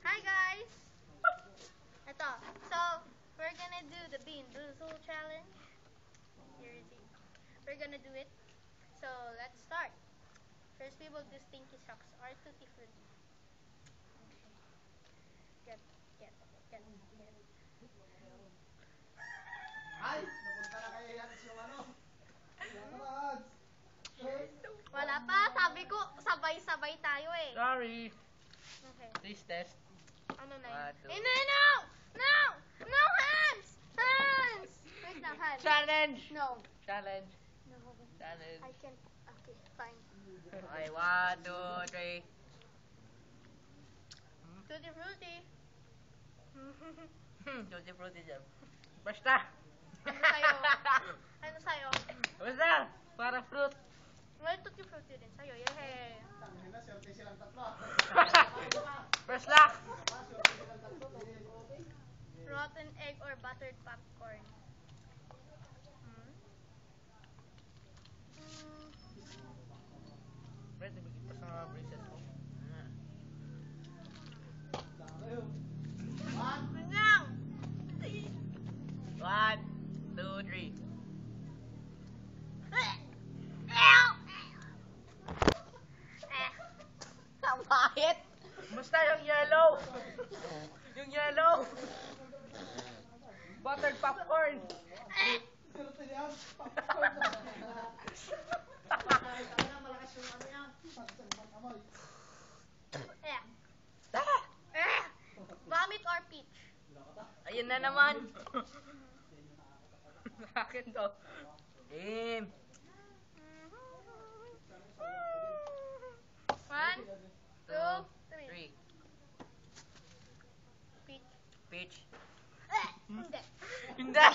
Hi guys! Ito. So, we're gonna do the Bean Boozle challenge. Here it is. We're gonna do it. So, let's start. First, we will do Stinky Socks or Tutti Frutti. Get. Ay! Napunta na kay Hans yung ano. Hans! Wala pa. Sabi ko, sabay-sabay tayo eh. Sorry. Okay. Please test. Ano na One, yun? two. Eh, no! No! No, Hans! Hans! Wait lang, Hans. Challenge! No. Challenge. No. Challenge. I can't. Okay, fine. Okay, 1, 2, 3. Tutti Frutti. Tutti frutti dyan. Basta! Ano sa'yo? Ano sa'yo? Basta! Para fruit. Well, Tutti Frutti din sa'yo. Yehey. Tangin na, swerte silang tatlo. First luck! Swerte silang tatlo. Rotten egg or buttered popcorn? Pwede magiging pa sa mga braces ko. Yun lang. 1, 2, 3. Ang pahit. Basta yung yellow! Yung yellow! Buttered popcorn! Swerte niya. Popcorn na. Tangin na, malakas yung ano yan. Pag-amoy. Vomit or peach? Ayun na naman! Sa akin to. Game! 1, 2, 3. 3. Peach. Peach. Hindi. Hindi!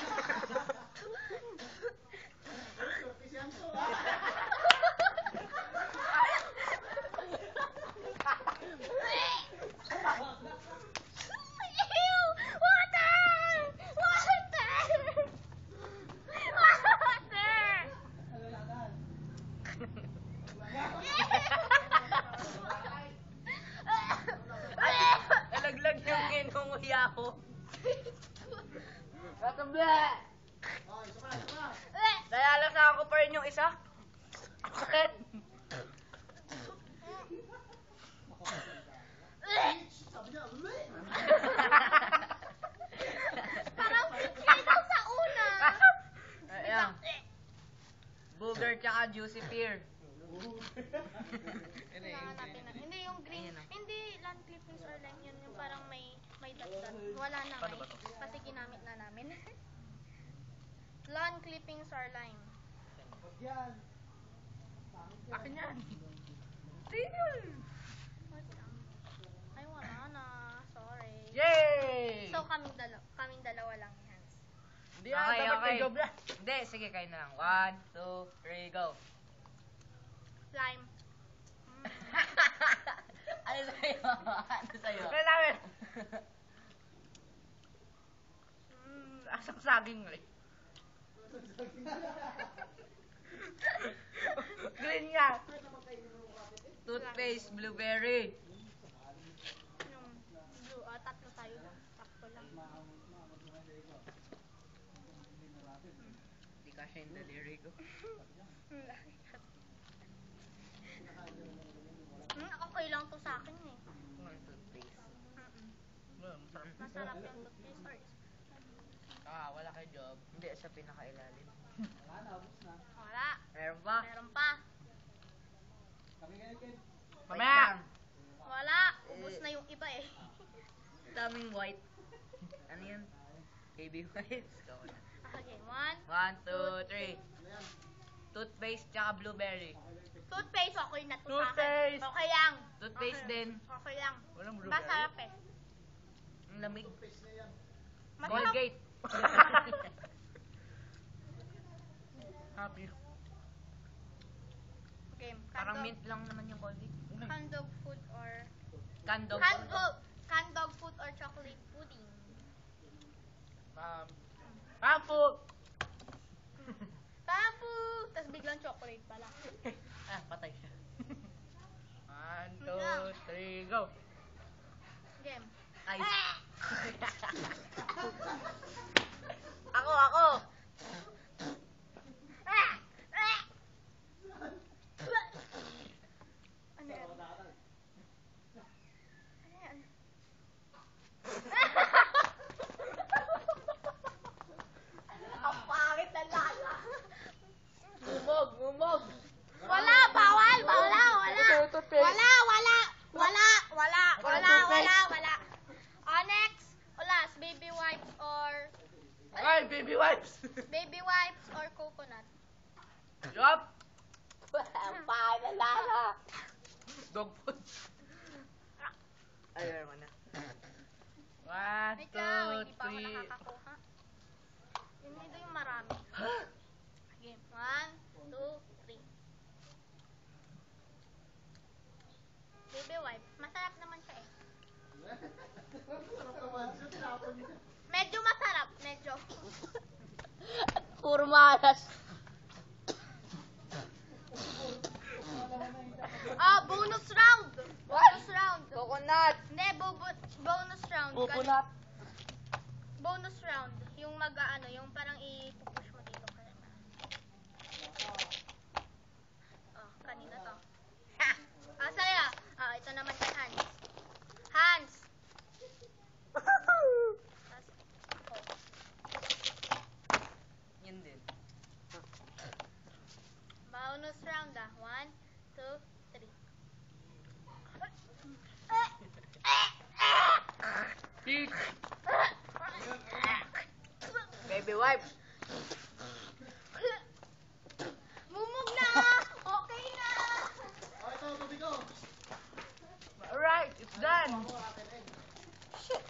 Swerte si Hans. Ew! Water! Water! Water! Alalagan. Nalaglag yung kinunguya ko. Katambla! Oh, isa pa, isa pa. Nalalasaan ko pa rin yung isa. Sakit! Sabi niya, uli! Parang peach kayo daw sa una. Ayan. Booger tsaka juicy pear. Kailangan natin na. Hindi yung green. Ayan, oh. Hindi land clippings or lime yun. Yung parang may dot-dot. Wala na Paano may. ba to? Kasi ginamit na namin. Lawn clippings or lime? Huwag yan. Akin yan. Wait lang. Ay, wala na. Sorry. Yay! So, kaming dalawa lang ni Hans. Hindi dapat may job na. Hindi, sige kayo na lang. 1, 2, 3, go. Lime. Ano sa'yo? Ano sa'yo? Kaya namin. Asang saging eh. Green nga. Toothpaste, blueberry. Yung blue. Tatlo tayo. Sakto lang. Hindi kasi yung daliri ko. Okay lang to sa akin eh. Ang toothpaste. Masarap yung toothpaste or Wala kayo job. Hindi, sa pinakailalim. Wala na, ubos na. wala. Meron pa? Meron pa. Kami ngayon, Ken. Mamaya! Wala. Ubus na yung iba eh. Daming white. Ano yan? KB whites. Ikaw na. Okay, 1. 1, 2, 3. Ano yan? Toothpaste tsaka blueberry. Toothpaste, okay na to sa akin. Toothpaste! Okay lang. Toothpaste Okay. din. Okay lang. Walang blueberry. Masarap eh. Ang lamig. Toothpaste na yan. Masarap. Colgate. Happy. Okay, Parang mint lang naman yung Colgate. canned dog food or Kandog. canned dog food or chocolate pudding. Papo! Tapu! Tapos biglang chocolate pala. Patay siya. 1, 2, 3, go! Game. Ice. Ako. Ano yan? Ano yan? Ang pangit na lala. Ngumog. Wala, bawal. Next, ulas, baby wipes or Ay, baby wipes. coconut. Yup. Ang pangit na lala. Dog food. Ayun mo na. 1, Wait lang, 2, hindi pa ako 3. nakakakuha. Yun dito yung marami. Game. 1, 2, 3. Baby wipe. Masarap naman siya eh. Sarap naman siya, tinapon niya. Medyo masarap. Medyo. Puro malas. Bonus round. Bonus round. Coconut. Hindi, bonus round. Coconut. Bonus round. Yung yung parang i-push mo dito. Kanina to. Saya. Ito naman kay Hans. Hans. Yun din. Bonus round 1, 2, 3. Peach. Baby wipes. Mumog na! Okay na! Ito, tubig ko. Alright, it's done. Ako, akin eh. Shit.